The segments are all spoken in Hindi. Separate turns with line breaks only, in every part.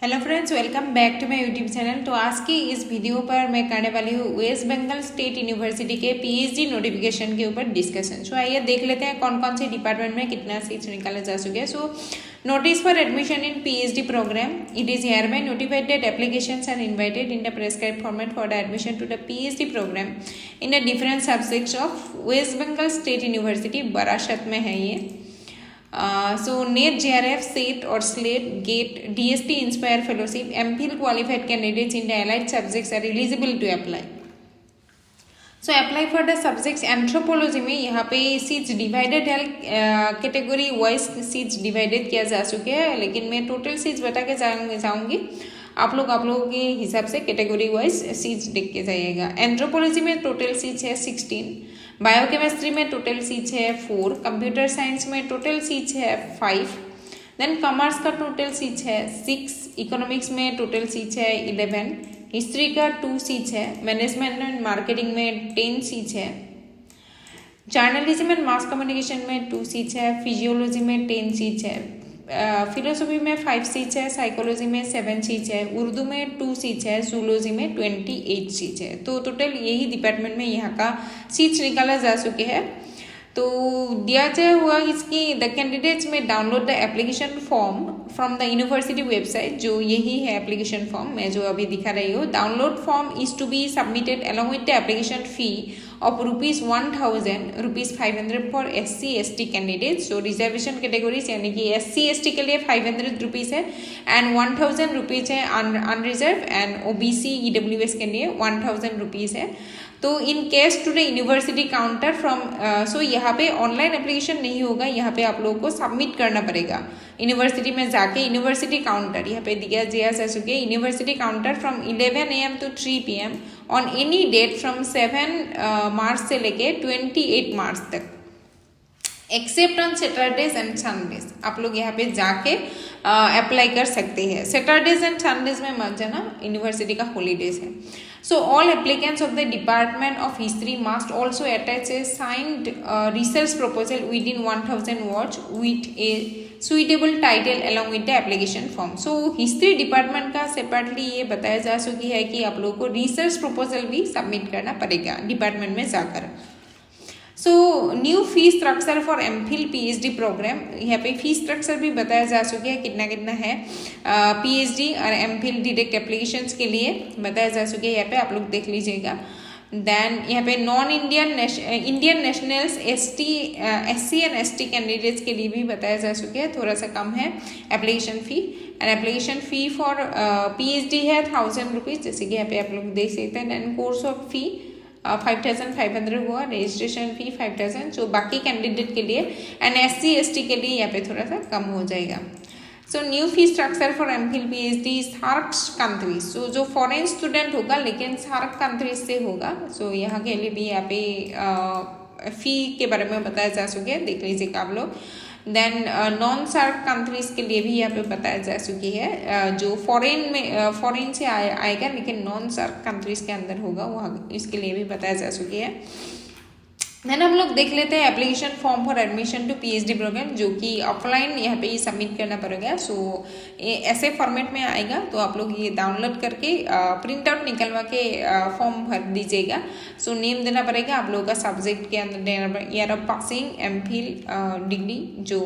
Hello friends, welcome back to my YouTube channel. तो आज की इस वीडियो पर मैं करने वाली हूँ वेस्ट बंगाल स्टेट यूनिवर्सिटी के पीएचडी नोटिफिकेशन के ऊपर डिस्कशन। सो आइए देख लेते हैं कौन कौन से डिपार्टमेंट में कितना सीट्स निकाले जा चुके हैं। So notice for admission in PhD program, it is hereby notified that applications are invited in the prescribed format for the admission to the PhD program in the different subjects of West Bengal state university. Barasat में है ये। So NET, JRF, SET or SLATE, GATE, DST Inspire Fellowship, MPhil qualified candidates in the allied subjects are eligible to apply. So apply for the subjects anthropology में यहाँ पे सीट्स डिवाइडेड है, कैटेगरी वाइज सीट्स डिवाइडेड किया जा चुके हैं, लेकिन मैं टोटल सीट्स बता के जाऊँगी। आप लोगों के हिसाब से कैटेगरी वाइज सीट्स देख के जाइएगा। एंथ्रोपोलॉजी में टोटल सीट्स है 16, बायोकेमिस्ट्री में टोटल सीट्स है 4, कंप्यूटर साइंस में टोटल सीट्स है 5, देन कॉमर्स का टोटल सीट्स है 6, इकोनॉमिक्स में टोटल सीट्स है 11, हिस्ट्री का 2 सीट्स है, मैनेजमेंट एंड मार्केटिंग में 10 सीट्स है, जर्नलिज्म एंड मास कम्युनिकेशन में 2 सीट्स है, फिजियोलॉजी में 10 सीट्स है, फिलोसफी में 5 सीट्स है, साइकोलॉजी में 7 सीट्स है, उर्दू में 2 सीट्स है, जूलॉजी में 28 सीट्स है। तो टोटल यही डिपार्टमेंट में यहाँ का सीट्स निकाला जा चुके हैं। तो दिया जाए हुआ इसकी द कैंडिडेट्स में download the application form from the university website, जो यही है एप्लीकेशन फॉर्म मैं जो अभी दिखा रही हूँ। Download form is to be submitted along with the application fee of ₹1000, ₹500 for SC/ST candidate. So reservation categories यानी कि SC/ST के लिए ₹500 है एंड ₹1000 है अनरिजर्व, एंड OBC EWS के लिए ₹1000 है। तो in case to the university counter from, so यहाँ पे ऑनलाइन एप्लीकेशन नहीं होगा, यहाँ पे आप लोगों को सबमिट करना पड़ेगा यूनिवर्सिटी में जाके। यूनिवर्सिटी काउंटर यहाँ पे दिया जा चुके हैं, university counter from 11 AM to 3 PM on any date from 7 March से लेके 28 मार्च तक, except on Saturdays and Sundays. आप लोग यहाँ पे जाके अप्लाई कर सकते हैं। सैटरडेज एंड संडेज में मत जाना, यूनिवर्सिटी का हॉलीडेज है। So all applicants of the department of history must also attach A signed research proposal with in 1000 words with A suitable title along with the application form. So history department का सेपरेटली ये बताया जा चुकी है कि आप लोगों को रिसर्च प्रपोजल भी सबमिट करना पड़ेगा डिपार्टमेंट में जाकर। So new fee structure for MPhil PhD programme, यहाँ पे फी स्ट्रक्चर भी बताया जा चुका है कितना है। PhD और MPhil डायरेक्ट एप्लीकेशंस के लिए बताया जा चुका है, यहाँ पे आप लोग देख लीजिएगा। देन यहाँ पे non Indian nationals SC and ST candidates के लिए भी बताया जा चुका है, थोड़ा सा कम है application fee. And application fee for PhD है ₹1000, जैसे कि यहाँ पे आप लोग देख सकते हैं। देन कोर्स ऑफ फी 5500 हुआ, रजिस्ट्रेशन फी 5000, जो बाकी कैंडिडेट के लिए एंड SC/ST के लिए यहाँ पे थोड़ा सा कम हो जाएगा। So new fee structure for MPhil PhD SAARC countries, so जो फॉरेन स्टूडेंट होगा लेकिन सार्क कंट्रीज से होगा, सो यहाँ के लिए भी यहाँ पे फी के बारे में बताया जा चुके हैं, देख लीजिएगा आप लोग। देन नॉन सार्क कंट्रीज के लिए भी यहाँ पे बताया जा चुकी है, जो फॉरेन से आएगा लेकिन नॉन सार्क कंट्रीज के अंदर होगा, वहाँ इसके लिए भी बताया जा चुकी है। देन हम लोग देख लेते हैं application form for admission to PhD programme, जो कि ऑफलाइन यहाँ पे ही सबमिट करना पड़ेगा। सो ऐसे फॉर्मेट में आएगा, तो आप लोग ये डाउनलोड करके प्रिंट आउट निकलवा के फॉर्म भर दीजिएगा। सो नेम देना पड़ेगा आप लोगों का, सब्जेक्ट के अंदर देना पड़ेगा, year of passing, MPhil degree जो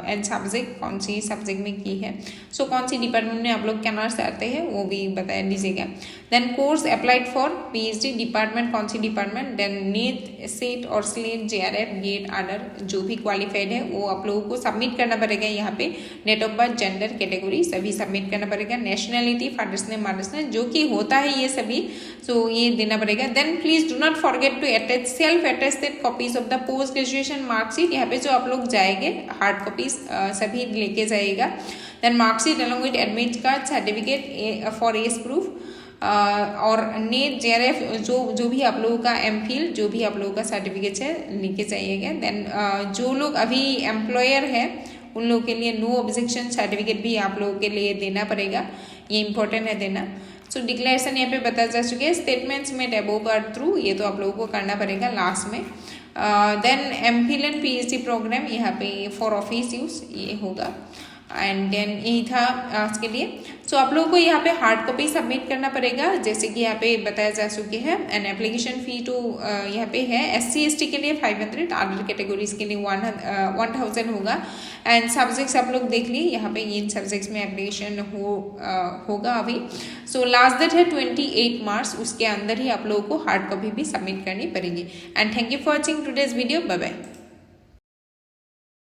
एंड सब्जेक्ट कौन सी सब्जेक्ट में की है, सो कौन सी डिपार्टमेंट में आप लोग कैनर से आते हैं वो भी बता दीजिएगा। Then course applied for PhD department कौन सी डिपार्टमेंट, देन NET, SET और SLATE, JRF, GATE अदर जो भी क्वालिफाइड है वो आप लोगों को सबमिट करना पड़ेगा। यहाँ पे date of birth, gender, category सभी सबमिट करना पड़ेगा। Nationality, father's name, mother's name जो कि होता है ये सभी, सो ये देना पड़ेगा। Then please do not forget to attach self attested copies of the post graduation marksheet. यहाँ पे जो आप लोग जाएंगे हार्ड कॉपीज सभी लेके जाइएगा। Then marksheet along with admit card, certificate for age proof, और NET, JRF जो भी आप लोगों का MPhil जो भी आप लोगों का सर्टिफिकेट है लेके जाइएगा। देन जो लोग अभी एम्प्लॉयर है उन लोगों के लिए नो ऑब्जेक्शन सर्टिफिकेट भी आप लोगों के लिए देना पड़ेगा, ये इंपॉर्टेंट है देना। सो डिक्लेरेशन यहाँ पे बताया जा चुके हैं। Statements made above are true, ये तो आप लोगों को करना पड़ेगा लास्ट में। Then MPhil and PhD programme यहाँ पे फॉर ऑफिस यूज ये होगा। एंड देन यही था आज के लिए। सो आप लोगों को यहाँ पे हार्ड कॉपी सबमिट करना पड़ेगा, जैसे कि यहाँ पे बताया जा चुके हैं। एंड एप्लीकेशन फ़ी टू यहाँ पे है SC/ST के लिए 500, अदर कैटेगरीज के लिए 1000 होगा। एंड सब्जेक्ट्स आप लोग देख लिए, यहाँ पे इन सब्जेक्ट्स में एप्लीकेशन होगा अभी। सो लास्ट डेट है 28 मार्च, उसके अंदर ही आप लोगों को हार्ड कॉपी भी सबमिट करनी पड़ेगी। And thank you for watching today's video. Bye bye.